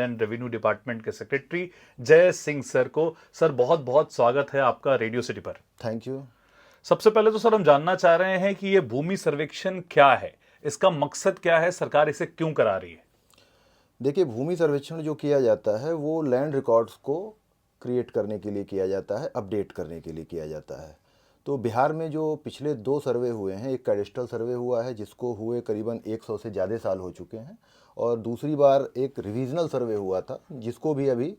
And revenue department के secretary जय Singh sir को। सर बहुत बहुत स्वागत है आपका रेडियो सिटी पर। Thank you. सबसे पहले तो सर हम जानना चाह रहे हैं कि ये भूमि सर्वेक्षण क्या है, इसका मकसद क्या है, सरकार इसे क्यों करा रही है? देखिए, भूमि सर्वेक्षण जो किया जाता है वो लैंड रिकॉर्ड्स को क्रिएट करने के लिए किया जाता है, अपडेट करने के लिए किया जाता है। तो बिहार में जो पिछले 2 सर्वे हुए हैं, एक कैडेस्ट्रल सर्वे हुआ है जिसको हुए करीबन 100 से ज़्यादा साल हो चुके हैं, और दूसरी बार एक रिविजनल सर्वे हुआ था जिसको भी अभी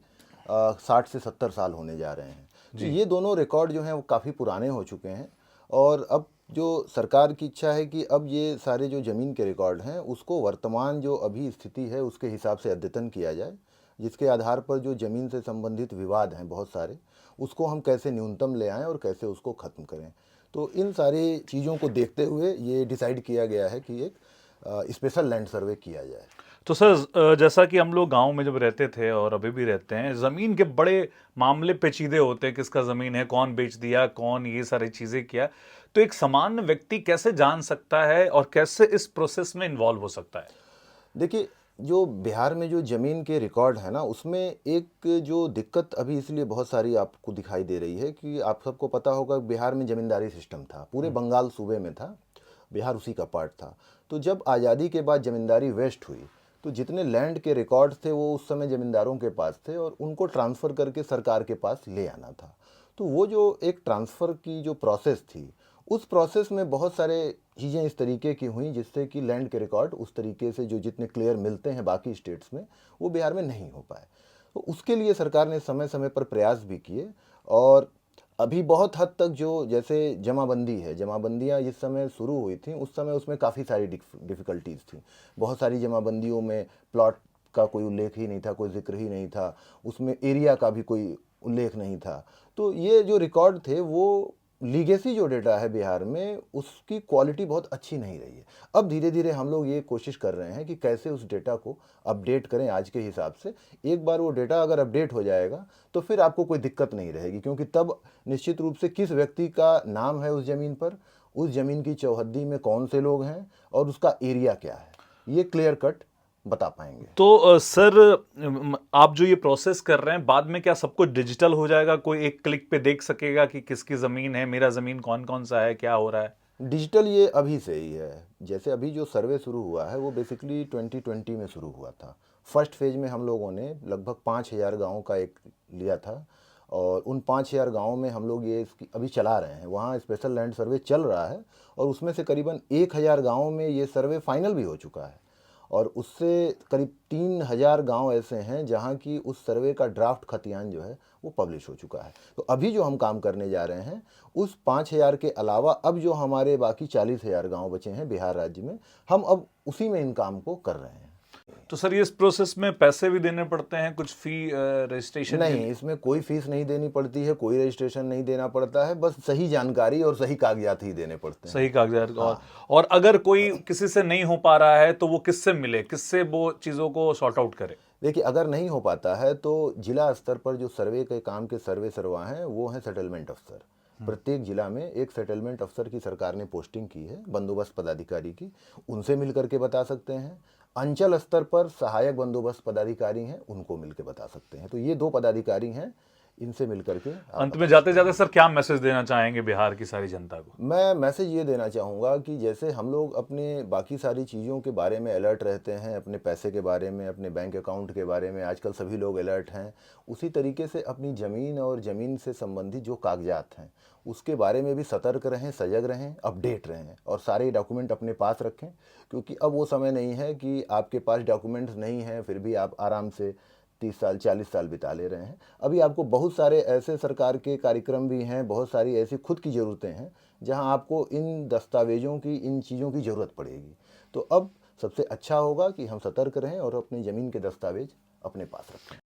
60 से 70 साल होने जा रहे हैं। तो ये दोनों रिकॉर्ड जो हैं वो काफ़ी पुराने हो चुके हैं, और अब जो सरकार की इच्छा है कि अब ये सारे जो ज़मीन के रिकॉर्ड हैं उसको वर्तमान जो अभी स्थिति है उसके हिसाब से अद्यतन किया जाए, जिसके आधार पर जो ज़मीन से संबंधित विवाद हैं बहुत सारे, उसको हम कैसे न्यूनतम ले आएँ और कैसे उसको ख़त्म करें। तो इन सारी चीज़ों को देखते हुए ये डिसाइड किया गया है कि एक स्पेशल लैंड सर्वे किया जाए। तो सर जैसा कि हम लोग गांव में जब रहते थे और अभी भी रहते हैं, जमीन के बड़े मामले पेचीदे होते हैं, किसका जमीन है, कौन बेच दिया, कौन ये सारी चीजें किया। तो एक सामान्य व्यक्ति कैसे जान सकता है और कैसे इस प्रोसेस में इन्वॉल्व हो सकता है? देखिए, जो बिहार में जो ज़मीन के रिकॉर्ड है ना, उसमें एक जो दिक्कत अभी इसलिए बहुत सारी आपको दिखाई दे रही है कि आप सबको पता होगा बिहार में ज़मींदारी सिस्टम था, पूरे बंगाल सूबे में था, बिहार उसी का पार्ट था। तो जब आज़ादी के बाद ज़मींदारी वेस्ट हुई तो जितने लैंड के रिकॉर्ड थे वो उस समय ज़मींदारों के पास थे, और उनको ट्रांसफ़र करके सरकार के पास ले आना था। तो वो जो एक ट्रांसफ़र की जो प्रोसेस थी, उस प्रोसेस में बहुत सारे चीज़ें इस तरीके की हुई जिससे कि लैंड के रिकॉर्ड उस तरीके से जो जितने क्लियर मिलते हैं बाकी स्टेट्स में, वो बिहार में नहीं हो पाए। तो उसके लिए सरकार ने समय समय पर प्रयास भी किए, और अभी बहुत हद तक जो जैसे जमाबंदी है, जमाबंदियाँ जिस समय शुरू हुई थी उस समय उसमें काफ़ी सारी डिफ़िकल्टीज़ थी। बहुत सारी जमाबंदियों में प्लॉट का कोई उल्लेख ही नहीं था, कोई ज़िक्र ही नहीं था, उसमें एरिया का भी कोई उल्लेख नहीं था। तो ये जो रिकॉर्ड थे वो लीगेसी जो डेटा है बिहार में उसकी क्वालिटी बहुत अच्छी नहीं रही है। अब धीरे धीरे हम लोग ये कोशिश कर रहे हैं कि कैसे उस डेटा को अपडेट करें आज के हिसाब से। एक बार वो डेटा अगर अपडेट हो जाएगा तो फिर आपको कोई दिक्कत नहीं रहेगी, क्योंकि तब निश्चित रूप से किस व्यक्ति का नाम है उस ज़मीन पर, उस ज़मीन की चौहद्दी में कौन से लोग हैं और उसका एरिया क्या है, ये क्लियर कट बता पाएंगे। तो सर आप जो ये प्रोसेस कर रहे हैं, बाद में क्या सब कुछ डिजिटल हो जाएगा? कोई एक क्लिक पे देख सकेगा कि किसकी ज़मीन है, मेरा ज़मीन कौन कौन सा है, क्या हो रहा है? डिजिटल ये अभी से ही है। जैसे अभी जो सर्वे शुरू हुआ है वो बेसिकली 2020 में शुरू हुआ था। फर्स्ट फेज में हम लोगों ने लगभग 5000 गाँव का एक लिया था, और उन 5000 गाँव में हम लोग ये इसकी अभी चला रहे हैं, वहाँ स्पेशल लैंड सर्वे चल रहा है, और उसमें से करीबन 1000 गाँव में ये सर्वे फाइनल भी हो चुका है, और उससे करीब 3000 गांव ऐसे हैं जहां की उस सर्वे का ड्राफ्ट खतियान जो है वो पब्लिश हो चुका है। तो अभी जो हम काम करने जा रहे हैं उस 5000 के अलावा अब जो हमारे बाकी 40,000 गांव बचे हैं बिहार राज्य में, हम अब उसी में इन काम को कर रहे हैं। तो सर ये इस प्रोसेस में पैसे भी देने पड़ते हैं, कुछ फी रजिस्ट्रेशन के नहीं, लिए? इसमें कोई फीस नहीं देनी पड़ती है, कोई रजिस्ट्रेशन नहीं देना पड़ता है, बस सही जानकारी और सही कागजात ही देने पड़ते हैं। सही कागजात। हाँ। और अगर कोई किसी से नहीं हो पा रहा है तो वो किससे मिले, किससे वो चीज़ों को सॉर्ट आउट करे? देखिए, अगर नहीं हो पाता है तो जिला स्तर पर जो सर्वे के काम के सर्वे सरवा हैं वो हैं सेटलमेंट अफसर। प्रत्येक जिला में एक सेटलमेंट अफसर की सरकार ने पोस्टिंग की है, बंदोबस्त पदाधिकारी की, उनसे मिल करके बता सकते हैं। अंचल स्तर पर सहायक बंदोबस्त पदाधिकारी हैं, उनको मिल के बता सकते हैं। तो ये 2 पदाधिकारी हैं, इनसे मिल करके आप अंत में बता जाते सकते जाते हैं। सर क्या मैसेज देना चाहेंगे बिहार की सारी जनता को? मैं मैसेज ये देना चाहूँगा कि जैसे हम लोग अपने बाकी सारी चीज़ों के बारे में अलर्ट रहते हैं, अपने पैसे के बारे में, अपने बैंक अकाउंट के बारे में आजकल सभी लोग अलर्ट हैं, उसी तरीके से अपनी ज़मीन और ज़मीन से संबंधित जो कागजात हैं उसके बारे में भी सतर्क रहें, सजग रहें, अपडेट रहें, और सारे डॉक्यूमेंट अपने पास रखें। क्योंकि अब वो समय नहीं है कि आपके पास डॉक्यूमेंट्स नहीं हैं फिर भी आप आराम से 30 साल 40 साल बिता ले रहे हैं। अभी आपको बहुत सारे ऐसे सरकार के कार्यक्रम भी हैं, बहुत सारी ऐसी खुद की ज़रूरतें हैं जहां आपको इन दस्तावेज़ों की, इन चीज़ों की ज़रूरत पड़ेगी। तो अब सबसे अच्छा होगा कि हम सतर्क रहें और अपनी ज़मीन के दस्तावेज़ अपने पास रखें।